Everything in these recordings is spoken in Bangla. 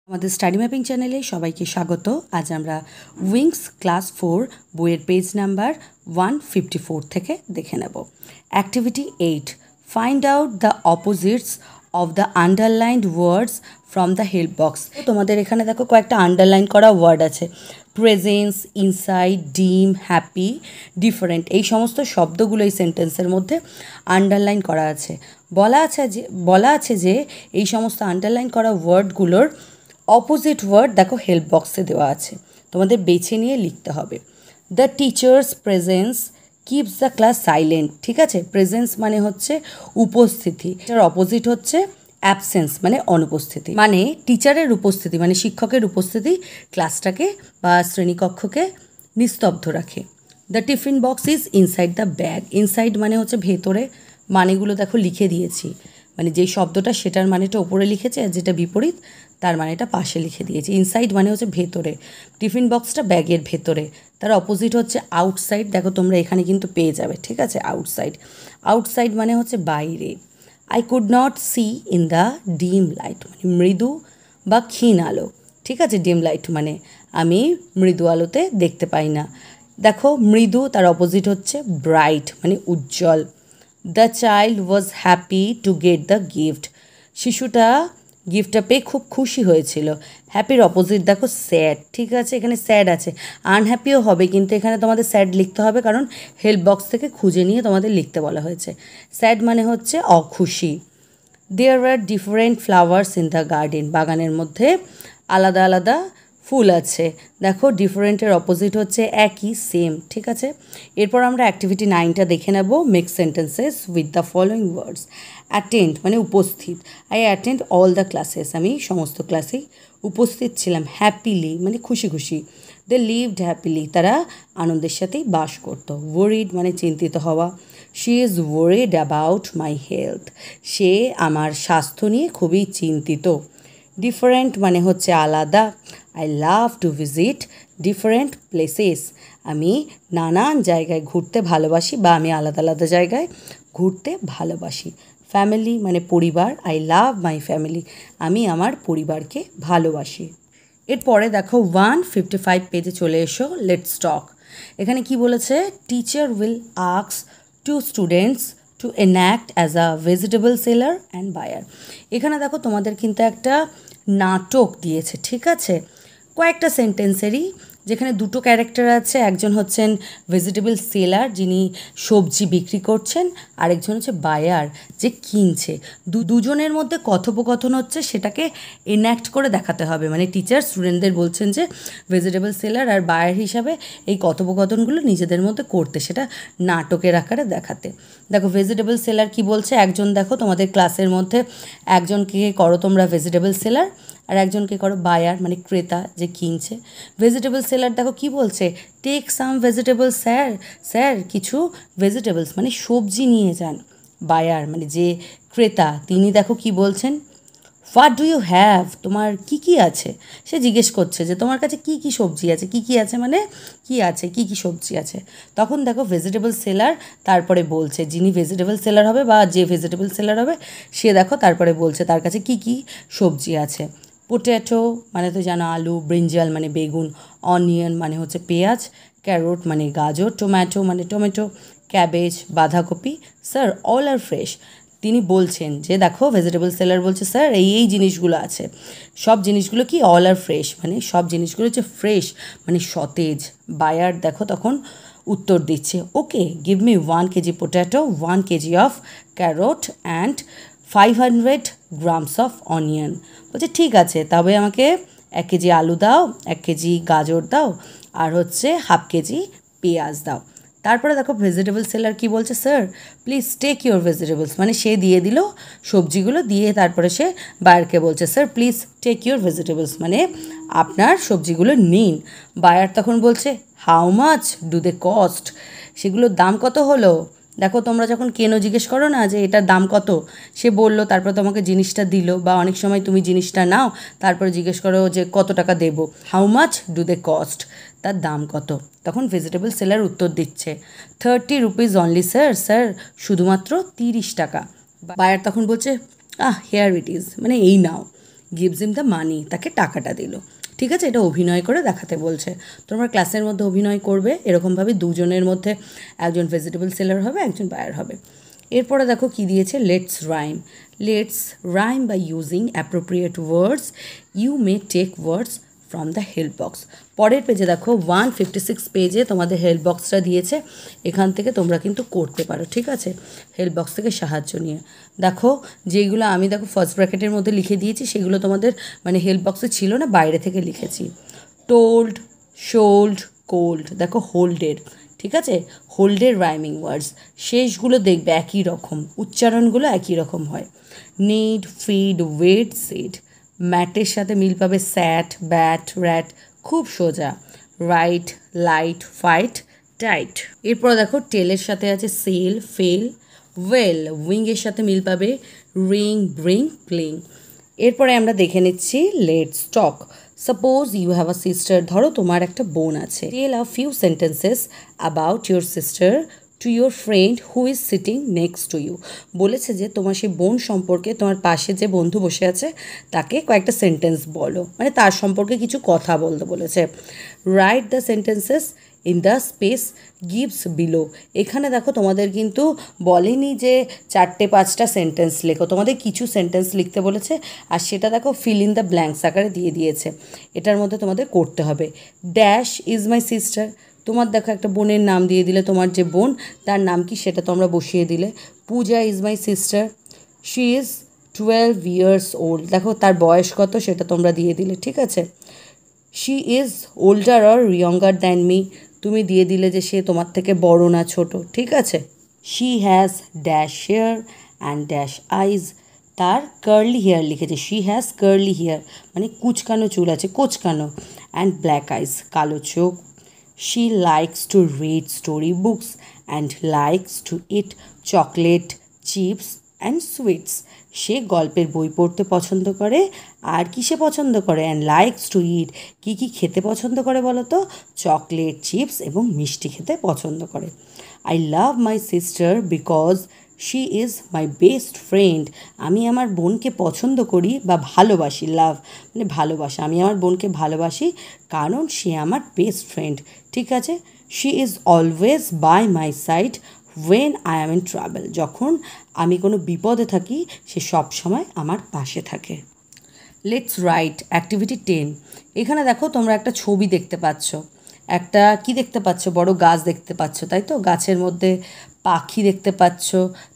আমাদের স্টাডি ম্যাপিং চ্যানেলে সবাইকে স্বাগত। আজ আমরা উইংস ক্লাস 4 বইয়ের পেজ নাম্বার 154 থেকে দেখে নেব। Activity 8, find out the opposites of the underlined words from the help box. তোমাদের এখানে দেখো কয়েকটা আন্ডারলাইন করা ওয়ার্ড আছে, প্রেজেন্স, ইনসাইড, ডিম, হ্যাপি, ডিফারেন্ট। এই সমস্ত শব্দগুলো এই সেন্টেন্সের মধ্যে আন্ডারলাইন করা আছে। বলা আছে যে এই সমস্ত আন্ডারলাইন করা ওয়ার্ডগুলোর অপোজিট ওয়ার্ড দেখো হেল্প বক্সে দেওয়া আছে, তোমাদের বেছে নিয়ে লিখতে হবে। The teachers presence keeps the class silent. ঠিক আছে, প্রেজেন্স মানে হচ্ছে উপস্থিতি, এটার অপোজিট হচ্ছে অ্যাবসেন্স মানে অনুপস্থিতি। মানে টিচারের উপস্থিতি মানে শিক্ষকের উপস্থিতি ক্লাসটাকে বা শ্রেণীকক্ষকে নিস্তব্ধ রাখে। The tiffin box is inside the bag. Inside মানে হচ্ছে ভেতরে, মানেগুলো দেখো লিখে দিয়েছি, মানে যেই শব্দটা সেটার মানেটা ওপরে লিখেছে আর যেটা বিপরীত তার মানেটা পাশে লিখে দিয়েছি। ইনসাইড মানে হচ্ছে ভেতরে, টিফিন বক্সটা ব্যাগের ভেতরে, তার অপোজিট হচ্ছে আউটসাইড। দেখো তোমরা এখানে কিন্তু পেয়ে যাবে, ঠিক আছে। আউটসাইড, আউটসাইড মানে হচ্ছে বাইরে। I could not see in the dim light মানে মৃদু বা ক্ষীণ আলো, ঠিক আছে। ডিম লাইট মানে আমি মৃদু আলোতে দেখতে পাই না। দেখো মৃদু, তার অপোজিট হচ্ছে ব্রাইট মানে উজ্জ্বল। The child was happy to get the gift. শিশুটা গিফটটা পেয়ে খুব খুশি হয়েছিল। হ্যাপির অপোজিট দেখো স্যাড, ঠিক আছে। এখানে স্যাড আছে, আনহ্যাপিও হবে, কিন্তু এখানে তোমাদের স্যাড লিখতে হবে কারণ হেল্প বক্স থেকে খুঁজে নিয়ে তোমাদের লিখতে বলা হয়েছে। স্যাড মানে হচ্ছে অখুশি। There are different flowers in the garden. বাগানের মধ্যে আলাদা আলাদা ফুল আছে। দেখো ডিফারেন্টের অপোজিট হচ্ছে একই, সেম, ঠিক আছে। এরপর আমরা অ্যাক্টিভিটি 9টা দেখে নেব। Make sentences with the following words. Attend মানে উপস্থিত। I attend all the classes. আমি সমস্ত ক্লাসেই উপস্থিত ছিলাম। হ্যাপিলি মানে খুশি খুশি। দে লিভড হ্যাপিলি, তারা আনন্দের সাথেই বাস করত। ওয়ারিড মানে চিন্তিত হওয়া। She is worried about my health, সে আমার স্বাস্থ্য নিয়ে খুবই চিন্তিত। ডিফারেন্ট মানে হচ্ছে আলাদা। I love to visit different places, আমি নানান জায়গায় ঘুরতে ভালোবাসি বা আমি আলাদা আলাদা জায়গায় ঘুরতে ভালোবাসি। ফ্যামিলি মানে পরিবার। আই লাভ মাই ফ্যামিলি, আমি আমার পরিবারকে ভালোবাসি। এরপরে দেখো 155 পেজে চলে এসো। Let's talk. এখানে কি বলেছে? Teacher will ask to students to enact as a vegetable seller and buyer. এখানে দেখো তোমাদের কিন্তু একটা নাটক দিয়েছে, ঠিক আছে, কয়েকটা সেন্টেন্সেরই, যেখানে দুটো ক্যারেক্টার আছে। একজন হচ্ছেন ভেজিটেবল সেলার, যিনি সবজি বিক্রি করছেন, আরেকজন হচ্ছে বায়ার, যে কিনছে। দুজনের মধ্যে কথোপকথন হচ্ছে, সেটাকে এনাক্ট করে দেখাতে হবে। মানে টিচার স্টুডেন্টদের বলছেন যে ভেজিটেবল সেলার আর বায়ার হিসাবে এই কথোপকথনগুলো নিজেদের মধ্যে করতে, সেটা নাটকের আকারে দেখাতে। দেখো ভেজিটেবল সেলার কি বলছে, একজন দেখো তোমাদের ক্লাসের মধ্যে একজনকে করো তোমরা ভেজিটেবল সেলার আর একজনকে করো বায়ার মানে ক্রেতা, যে কিনছে। ভেজিটেবল সেলার দেখো কি বলছে, take some vegetable sir, sir কিছু ভেজিটেবলস মানে সবজি নিয়ে যান। বায়ার মানে যে ক্রেতা, তিনি দেখো কি বলছেন, হোয়াট ডু ইউ হ্যাভ, তোমার কি কি আছে। সে জিজ্ঞেস করছে যে তোমার কাছে কি কি সবজি আছে। কি কি আছে মানে কি আছে, কি কি সবজি আছে। তখন দেখো ভেজিটেবল সেলার তারপরে বলছে, যিনি ভেজিটেবল সেলার হবে বা যে ভেজিটেবল সেলার হবে সে দেখো তারপরে বলছে তার কাছে কি কি সবজি আছে। পোট্যাটো মানে তো জানো আলু, ব্রিঞ্জাল মানে বেগুন, অনিয়ন মানে হচ্ছে পেঁয়াজ, ক্যারোট মানে গাজর, টোম্যাটো মানে টমেটো, ক্যাবেজ বাঁধাকপি। স্যার অল আর ফ্রেশ। তিনি বলছেন যে দেখো ভেজিটেবল সেলার বলছে স্যার এই এই জিনিসগুলো আছে, সব জিনিসগুলো কি অল আর ফ্রেশ মানে সব জিনিসগুলো হচ্ছে ফ্রেশ মানে সতেজ। বায়ার দেখো তখন উত্তর দিচ্ছে, okay give me 1 KG potato, 1 KG of carrot and 500 grams of onion. বলছে ঠিক আছে, তবে আমাকে 1 কেজি আলু দাও, 1 কেজি গাজর দাও আর হচ্ছে হাফ কেজি পেঁয়াজ দাও। তারপরে দেখো ভেজিটেবল সেলার কি বলছে, sir please take your vegetables মানে সে দিয়ে দিল সবজিগুলো, দিয়ে তারপরে সে বায়ারকে বলছে sir please take your vegetables মানে আপনার সবজিগুলো নিন। বায়ার তখন বলছে how much do they cost, সেগুলোর দাম কত হলো। দেখো তোমরা যখন কেনো জিজ্ঞেস করো না যে এটার দাম কত, সে বললো, তারপর তোমাকে জিনিসটা দিল, বা অনেক সময় তুমি জিনিসটা নাও তারপরে জিজ্ঞেস করো যে কত টাকা দেবো, how much do they cost, তার দাম কত। তখন ভেজিটেবল সেলার উত্তর দিচ্ছে 30 রুপিস অনলি স্যার, স্যার শুধুমাত্র 30 টাকা। বায়ার তখন বলছে হেয়ার ইট ইজ মানে এই নাও, গিভস হিম দ্য মানি, তাকে টাকাটা দিল। ঠিক আছে, এটা অভিনয় করে দেখাতে বলছে। তোমরা ক্লাসের মধ্যে অভিনয় করবে এরকমভাবে, দুজনের মধ্যে একজন ভেজিটেবল সেলার হবে, একজন বায়ার হবে। এরপরে দেখো কি দিয়েছে, let's rhyme. Let's rhyme by using appropriate words, you may take words from the help box. পরের পেজে দেখো 156 পেজে তোমাদের হেল্প বক্সটা দিয়েছে, এখান থেকে তোমরা কিন্তু করতে পারো। ঠিক আছে, হেল্প বক্স থেকে সাহায্য নিয়ে দেখো, যেগুলো আমি দেখো ফার্স্ট ব্র্যাকেটের মধ্যে লিখে দিয়েছি সেগুলো তোমাদের মানে হেল্প বক্সে ছিল না, বাইরে থেকে লিখেছি। টোল্ড, শোল্ড, কোল্ড, দেখো হোল্ডের। ঠিক আছে, হোল্ডের রাইমিং ওয়ার্ডস, শেষগুলো দেখবে একই রকম, উচ্চারণগুলো একই রকম হয়। Need, feed, wait, seed. ম্যাটের সাথে মিল পাবে স্যাট, ব্যাট, র্যাট, খুব সোজা। Right, light, fight, tight. এরপর দেখো টেলের সাথে আছে সেল, ফেল, ওয়েল। উইংয়ের সাথে মিল পাবে রিং, ব্রিং, প্লেইং। এরপরে আমরা দেখে নিচ্ছি let's talk. Suppose you have a sister, ধরো তোমার একটা বোন আছে। Tell a few sentences about your sister to your friend who is sitting next to you. বলেছে যে তোমার সেই বোন সম্পর্কে, তোমার পাশে যে বন্ধু বসে আছে তাকে কয়েকটা সেন্টেন্স বলো, মানে তার সম্পর্কে কিছু কথা বলতে বলেছে। Write the sentences in the space gives below. এখানে দেখো তোমাদের কিন্তু বলেনি যে 4-5টা সেন্টেন্স লেখো, তোমাদের কিছু সেন্টেন্স লিখতে বলেছে, আর সেটা দেখো ফিল ইন দ্য ব্ল্যাঙ্কস আকারে দিয়ে দিয়েছে। এটার মধ্যে তোমাদের করতে হবে। ড্যাশ ইজ মাই সিস্টার, তোমার দেখো একটা বোনের নাম দিয়ে দিলে, তোমার যে বোন তার নাম কি সেটা তোমরা বসিয়ে দিলে। Puja is my sister, she is 12 years old, দেখো তার বয়স কত সেটা তোমরা দিয়ে দিলে। ঠিক আছে, she is older or younger than me, তুমি দিয়ে দিলে যে সে তোমার থেকে বড় না ছোট। ঠিক আছে, she has dash hair and dash eyes, তার কার্লি হেয়ার লিখেছে, শি হ্যাজ কার্লি হেয়ার মানে কুচকানো চুল আছে, কোচকানো, অ্যান্ড ব্ল্যাক আইজ, কালো চোখ। She likes to read story books and likes to eat chocolate, chips and sweets, সে গল্পের বই পড়তে পছন্দ করে আর কিসে পছন্দ করে, অ্যান্ড লাইকস টু ইট, কী কী খেতে পছন্দ করে বলো তো, চকলেট, চিপস এবং মিষ্টি খেতে পছন্দ করে। I love my sister because she is my best friend, আমি আমার বোনকে পছন্দ করি বা ভালোবাসি, লাভ মানে ভালোবাসা, আমি আমার বোনকে ভালোবাসি কারণ সে আমার বেস্ট ফ্রেন্ড। ঠিক আছে, she is always by my side when I am in travel, যখন আমি কোনো বিপদে থাকি সে সব সময় আমার পাশে থাকে। Let's write activity 10। এখানে দেখো তোমরা একটা ছবি দেখতে পাচ্ছ, একটা কি দেখতে পাচ্ছ, বড় গাছ দেখতে পাচ্ছ, তাই তো? গাছের মধ্যে পাখি দেখতে পাচ্ছ,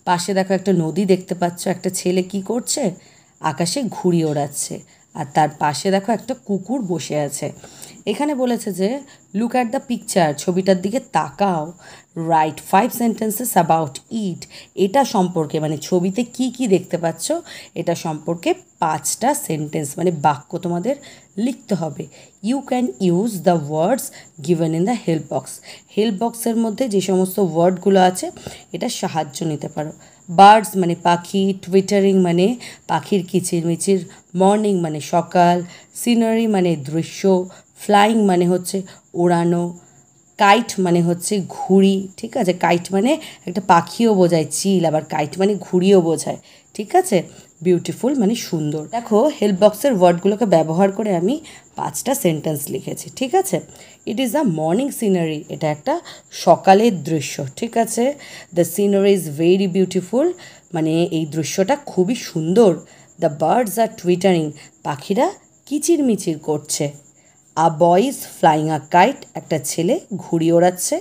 পাশে দেখো একটা নদী দেখতে পাচ্ছ, একটা ছেলে কি করছে, আকাশে ঘুড়ি ওড়াচ্ছে, আর তার পাশে দেখো একটা কুকুর বসে আছে। এখানে বলেছে যে লুক অ্যাট দ্য পিকচার, ছবিটার দিকে তাকাও। রাইট 5 সেন্টেন্সেস অ্যাবাউট ইট, এটা সম্পর্কে মানে ছবিতে কি কি দেখতে পাচ্ছ এটা সম্পর্কে 5টা সেন্টেন্স মানে বাক্য তোমাদের লিখতে হবে। You can use the words given in the help box, help বক্সের মধ্যে যে সমস্ত ওয়ার্ডগুলো আছে এটা সাহায্য নিতে পারো। বার্ডস মানে পাখি, টুইটারিং মানে পাখির কিচিরমিচির, মর্নিং মানে সকাল, সিনারি মানে দৃশ্য, ফ্লাইং মানে হচ্ছে ওড়ানো, কাইট মানে হচ্ছে ঘুড়ি। ঠিক আছে, কাইট মানে একটা পাখিও বোঝায় চিল, আবার কাইট মানে ঘুড়িও বোঝায়। ঠিক আছে, বিউটিফুল মানে সুন্দর। দেখো হেল্প বক্সের ওয়ার্ডগুলোকে ব্যবহার করে আমি 5টা সেন্টেন্স লিখেছি। ঠিক আছে, it is a morning scenery, এটা একটা সকালের দৃশ্য। ঠিক আছে, the scenery is very beautiful মানে এই দৃশ্যটা খুবই সুন্দর। দ্য বার্ডস আর টুইটারিং, পাখিরা কিচিরমিচির করছে। A boy is flying a kite, একটা ছেলে ঘুড়ি ওড়াচ্ছে।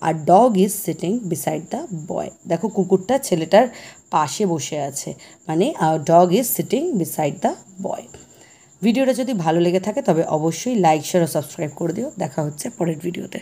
আর dog is sitting beside the boy, দেখো কুকুরটা ছেলেটার পাশে বসে আছে, মানে a dog is sitting beside the boy. ভিডিওটা যদি ভালো লেগে থাকে তবে অবশ্যই লাইক, শেয়ার ও সাবস্ক্রাইব করে দিও। দেখা হচ্ছে পরের ভিডিওতে।